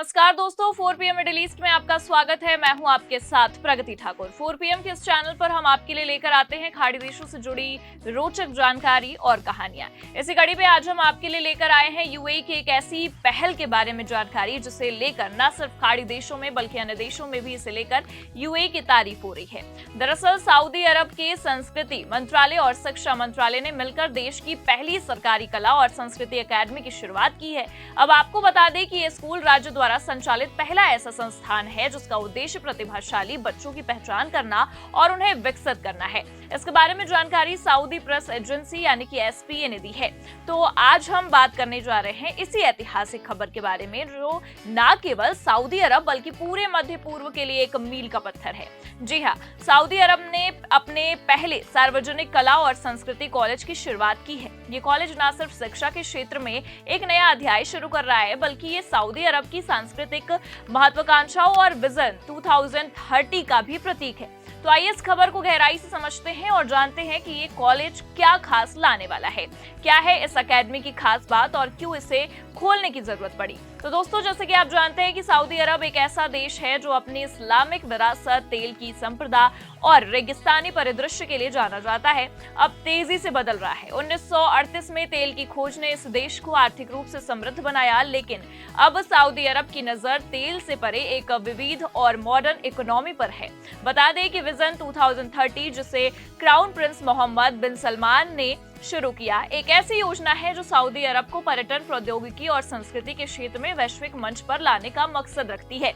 नमस्कार दोस्तों, 4 PM middle east में आपका स्वागत है। मैं हूं आपके साथ प्रगति ठाकुर। 4 PM के इस चैनल पर हम आपके लिए लेकर आते हैं खाड़ी देशों से जुड़ी रोचक जानकारी और कहानियां। इसी कड़ी में आज हम आपके लिए लेकर आए हैं यूएई की एक ऐसी पहल के बारे में जानकारी जिसे लेकर न सिर्फ खाड़ी देशों में बल्कि अन्य देशों में भी इसे लेकर यूएई की तारीफ हो रही है। दरअसल सऊदी अरब के संस्कृति मंत्रालय और शिक्षा मंत्रालय ने मिलकर देश की पहली सरकारी कला और संस्कृति अकादमी की शुरुआत की है। अब आपको बता दें कि ये स्कूल राज्य द्वारा संचालित पहला ऐसा संस्थान है जिसका उद्देश्य प्रतिभाशाली बच्चों की पहचान करना और उन्हें विकसित करना है। इसके बारे में जानकारी सऊदी प्रेस एजेंसी यानी कि एसपीए ने दी है। तो आज हम बात करने जा रहे हैं इसी ऐतिहासिक खबर के बारे में जो न केवल सऊदी अरब बल्कि पूरे मध्य पूर्व के लिए एक मील का पत्थर है। जी हाँ, सऊदी अरब ने अपने पहले सार्वजनिक कला और संस्कृति कॉलेज की शुरुआत की है। ये कॉलेज न सिर्फ शिक्षा के क्षेत्र में एक नया अध्याय शुरू कर रहा है बल्कि ये सऊदी अरब की सांस्कृतिक महत्वाकांक्षाओं और विजन 2030 का भी प्रतीक है। तो आइए इस खबर को गहराई से समझते हैं और जानते हैं कि ये कॉलेज क्या खास लाने वाला है, क्या है इस अकेडमी की खास बात और क्यों इसे खोलने की जरूरत पड़ी। तो दोस्तों, जैसे कि आप जानते हैं कि सऊदी अरब एक ऐसा देश है जो अपनी इस्लामिक विरासत, तेल की संपदा और रेगिस्तानी परिदृश्य के लिए जाना जाता है। अब तेजी से बदल रहा है। 1938 में तेल की खोज ने इस देश को आर्थिक रूप से समृद्ध बनाया, लेकिन अब सऊदी अरब की नजर तेल से परे एक विविध और मॉडर्न इकोनॉमी पर है। बता दें कि विजन 2030 जिसे क्राउन प्रिंस मोहम्मद बिन सलमान ने शुरू किया, एक ऐसी योजना है जो सऊदी अरब को पर्यटन, प्रौद्योगिकी और संस्कृति के क्षेत्र में वैश्विक मंच पर लाने का मकसद रखती है।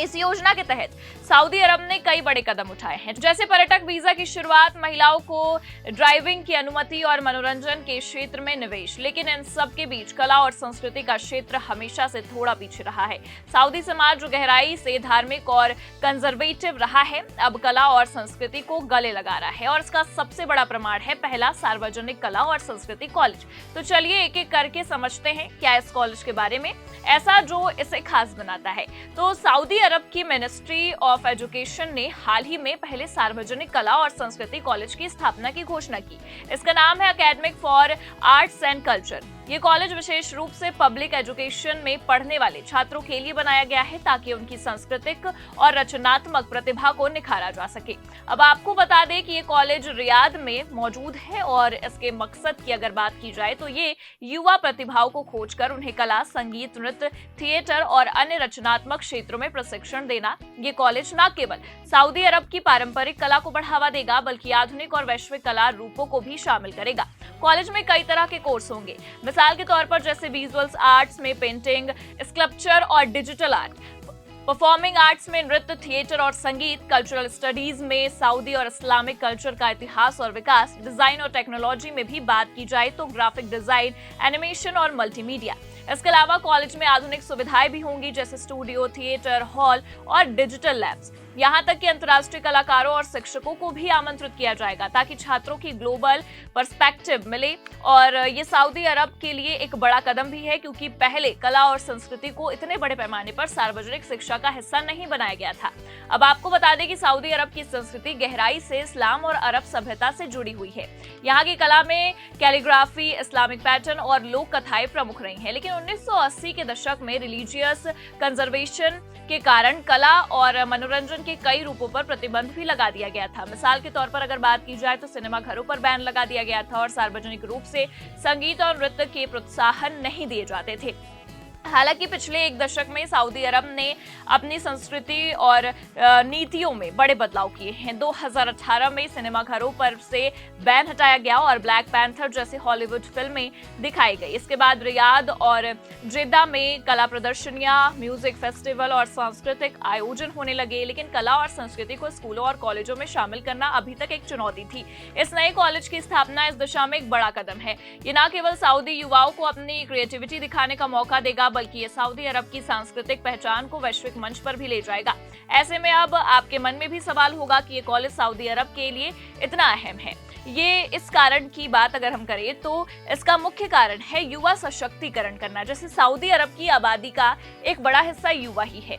इस योजना के तहत सऊदी अरब ने कई बड़े कदम उठाए हैं, जैसे पर्यटक वीजा की शुरुआत, महिलाओं को ड्राइविंग की अनुमति और मनोरंजन के क्षेत्र में निवेश। लेकिन इन सब के बीच कला और संस्कृति का क्षेत्र हमेशा से थोड़ा पीछे रहा है। सऊदी समाज जो गहराई से धार्मिक और कंजर्वेटिव रहा है, अब कला और संस्कृति को गले लगा रहा है और इसका सबसे बड़ा प्रमाण है पहला सार्वजनिक कला और संस्कृति कॉलेज। तो चलिए एक एक करके समझते हैं क्या इस कॉलेज के बारे में ऐसा जो इसे खास बनाता है। तो सऊदी अरब की मिनिस्ट्री ऑफ एजुकेशन ने हाल ही में पहले सार्वजनिक कला और संस्कृति कॉलेज की स्थापना की घोषणा की। इसका नाम है academic for arts and culture. ये कॉलेज विशेष रूप से पब्लिक एजुकेशन में पढ़ने वाले छात्रों के लिए बनाया गया है ताकि उनकी सांस्कृतिक और रचनात्मक प्रतिभा को निखारा जा सके। अब आपको बता दें कि ये कॉलेज रियाद में मौजूद है और इसके मकसद की अगर बात की जाए तो ये युवा प्रतिभाओं को खोजकर उन्हें कला, संगीत, नृत्य, थिएटर और अन्य रचनात्मक क्षेत्रों में प्रशिक्षण देना। ये कॉलेज न केवल सऊदी अरब की पारंपरिक कला को बढ़ावा देगा बल्कि आधुनिक और वैश्विक कला रूपों को भी शामिल करेगा। कॉलेज में कई तरह के कोर्स होंगे, मिसाल के तौर पर जैसे विजुअल्स आर्ट्स में पेंटिंग, स्कल्पचर और डिजिटल आर्ट, परफॉर्मिंग आर्ट्स में नृत्य, थिएटर और संगीत, कल्चरल स्टडीज में सऊदी और इस्लामिक कल्चर का इतिहास और विकास, डिजाइन और टेक्नोलॉजी में भी बात की जाए तो ग्राफिक डिजाइन, एनिमेशन और मल्टीमीडिया। इसके अलावा कॉलेज में आधुनिक सुविधाएं भी होंगी जैसे स्टूडियो, थिएटर, हॉल और डिजिटल लैब्स। यहाँ तक कि अंतर्राष्ट्रीय कलाकारों और शिक्षकों को भी आमंत्रित किया जाएगा ताकि छात्रों की ग्लोबल पर्सपेक्टिव मिले। और ये सऊदी अरब के लिए एक बड़ा कदम भी है क्योंकि पहले कला और संस्कृति को इतने बड़े पैमाने पर सार्वजनिक शिक्षा का हिस्सा नहीं बनाया गया था। अब आपको बता दें कि सऊदी अरब की संस्कृति गहराई से इस्लाम और अरब सभ्यता से जुड़ी हुई है। यहाँ की कला में कैलीग्राफी, इस्लामिक पैटर्न और लोक कथाएं प्रमुख रही हैं। लेकिन 1980 के दशक में रिलीजियस कंजर्वेशन के कारण कला और मनोरंजन के कई रूपों पर प्रतिबंध भी लगा दिया गया था। मिसाल के तौर पर अगर बात की जाए तो सिनेमा घरों पर बैन लगा दिया गया था और सार्वजनिक रूप से संगीत और नृत्य के प्रोत्साहन नहीं दिए जाते थे। हालांकि पिछले एक दशक में सऊदी अरब ने अपनी संस्कृति और नीतियों में बड़े बदलाव किए हैं। 2018 में सिनेमा घरों पर से बैन हटाया गया और ब्लैक पैंथर जैसे हॉलीवुड फिल्में दिखाई गई। इसके बाद रियाद और जेद्दा में कला प्रदर्शनियां, म्यूजिक फेस्टिवल और सांस्कृतिक आयोजन होने लगे। लेकिन कला और संस्कृति को स्कूलों और कॉलेजों में शामिल करना अभी तक एक चुनौती थी। इस नए कॉलेज की स्थापना इस दिशा में एक बड़ा कदम है। ये न केवल सऊदी युवाओं को अपनी क्रिएटिविटी दिखाने का मौका देगा बल्कि ये सऊदी अरब की सांस्कृतिक पहचान को वैश्विक मंच पर भी ले जाएगा। ऐसे में अब आपके मन में भी सवाल होगा कि ये कॉलेज सऊदी अरब के लिए इतना अहम है। ये इस कारण की बात अगर हम करें तो इसका मुख्य कारण है युवा सशक्तिकरण करना। जैसे सऊदी अरब की आबादी का एक बड़ा हिस्सा युवा ही है।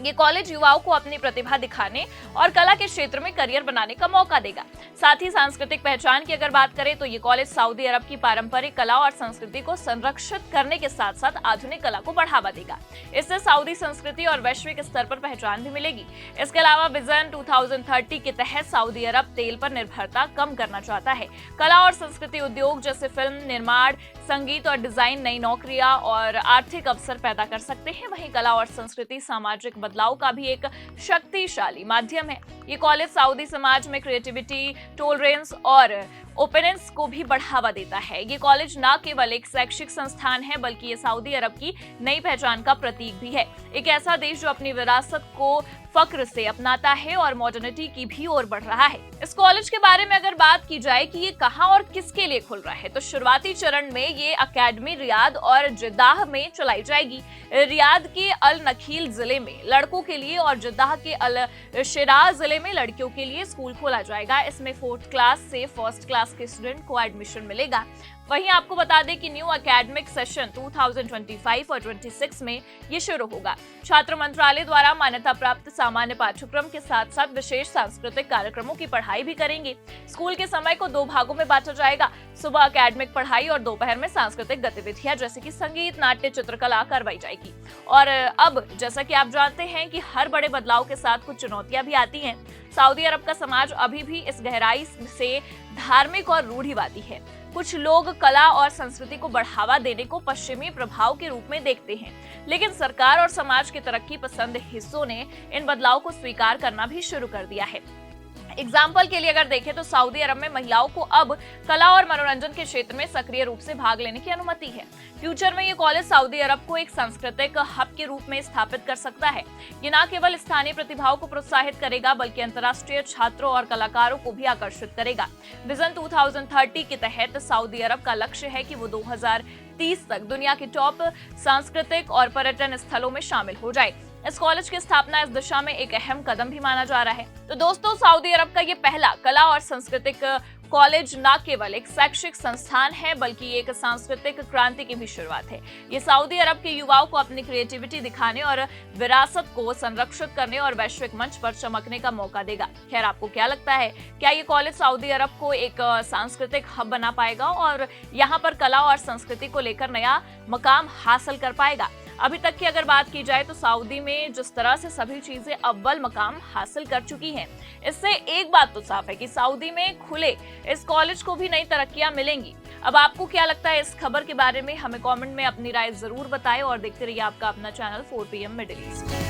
ये कॉलेज युवाओं को अपनी प्रतिभा दिखाने और कला के क्षेत्र में करियर बनाने का मौका देगा। साथ ही सांस्कृतिक पहचान की अगर बात करें तो ये कॉलेज सऊदी अरब की पारंपरिक कला और संस्कृति को संरक्षित करने के साथ साथ आधुनिक कला को बढ़ावा देगा। इससे सऊदी संस्कृति और वैश्विक स्तर पर पहचान भी मिलेगी। इसके अलावा विजन 2030 के तहत सऊदी अरब तेल पर निर्भरता कम करना चाहता है। कला और संस्कृति उद्योग जैसे फिल्म निर्माण, संगीत और डिजाइन नई नौकरियां और आर्थिक अवसर पैदा कर सकते हैं। वहीं कला और संस्कृति सामाजिक बदलाव का भी एक शक्तिशाली माध्यम है। ये कॉलेज सऊदी समाज में क्रिएटिविटी, टॉलरेंस और ओपेनेंस को भी बढ़ावा देता है। ये कॉलेज न केवल एक शैक्षिक संस्थान है बल्कि ये सऊदी अरब की नई पहचान का प्रतीक भी है। एक ऐसा देश जो अपनी विरासत को फक्र से अपनाता है और मॉडर्निटी की भी ओर बढ़ रहा है। इस कॉलेज के बारे में अगर बात की जाए कि ये कहां और किसके लिए खुल रहा है तो शुरुआती चरण में ये अकेडमी रियाद और जिद्दाह में चलाई जाएगी। रियाद के अल नखील जिले में लड़कों के लिए और जिद्दाह के अल शिराज जिले में लड़कियों के लिए स्कूल खोला जाएगा। इसमें 4th क्लास से 1st क्लास के स्टूडेंट को एडमिशन मिलेगा। वहीं आपको बता दें कि न्यू एकेडमिक सेशन 2025 और 26 में ये शुरू होगा। छात्र मंत्रालय द्वारा मान्यता प्राप्त सामान्य पाठ्यक्रम के साथ साथ विशेष सांस्कृतिक कार्यक्रमों की पढ़ाई भी करेंगे। स्कूल के समय को 2 भागों में बांटा जाएगा। सुबह एकेडमिक पढ़ाई और दोपहर में सांस्कृतिक गतिविधियां जैसे कि संगीत, नाट्य, चित्रकला करवाई जाएगी। और अब जैसा कि आप जानते हैं कि हर बड़े बदलाव के साथ कुछ चुनौतियां भी आती हैं। सऊदी अरब का समाज अभी भी इस गहराई से धार्मिक और रूढ़िवादी है। कुछ लोग कला और संस्कृति को बढ़ावा देने को पश्चिमी प्रभाव के रूप में देखते हैं, लेकिन सरकार और समाज के तरक्की पसंद हिस्सों ने इन बदलाव को स्वीकार करना भी शुरू कर दिया है। एग्जाम्पल के लिए अगर देखें तो सऊदी अरब में महिलाओं को अब कला और मनोरंजन के क्षेत्र में सक्रिय रूप से भाग लेने की अनुमति है। फ्यूचर में ये कॉलेज सऊदी अरब को एक सांस्कृतिक हब के रूप में स्थापित कर सकता है। ये न केवल स्थानीय प्रतिभाओं को प्रोत्साहित करेगा बल्कि अंतर्राष्ट्रीय छात्रों और कलाकारों को भी आकर्षित करेगा। विजन 2030 के तहत सऊदी अरब का लक्ष्य है कि वो 2030 तक दुनिया के टॉप सांस्कृतिक और पर्यटन स्थलों में शामिल हो जाए। इस कॉलेज की स्थापना इस दिशा में एक अहम कदम भी माना जा रहा है। तो दोस्तों, सऊदी अरब का ये पहला कला और सांस्कृतिक कॉलेज न केवल एक शैक्षिक संस्थान है बल्कि एक सांस्कृतिक क्रांति की भी शुरुआत है। ये सऊदी अरब के युवाओं को अपनी क्रिएटिविटी दिखाने और विरासत को संरक्षित करने और वैश्विक मंच पर चमकने का मौका देगा। खैर, आपको क्या लगता है, क्या ये कॉलेज सऊदी अरब को एक सांस्कृतिक हब बना पाएगा और यहाँ पर कला और संस्कृति को लेकर नया मकाम हासिल कर पाएगा? अभी तक की अगर बात की जाए तो सऊदी में जिस तरह से सभी चीजें अव्वल मकाम हासिल कर चुकी हैं, इससे एक बात तो साफ है कि सऊदी में खुले इस कॉलेज को भी नई तरक्कियां मिलेंगी। अब आपको क्या लगता है इस खबर के बारे में? हमें कमेंट में अपनी राय जरूर बताएं और देखते रहिए आपका अपना चैनल 4 PM मिडिल ईस्ट।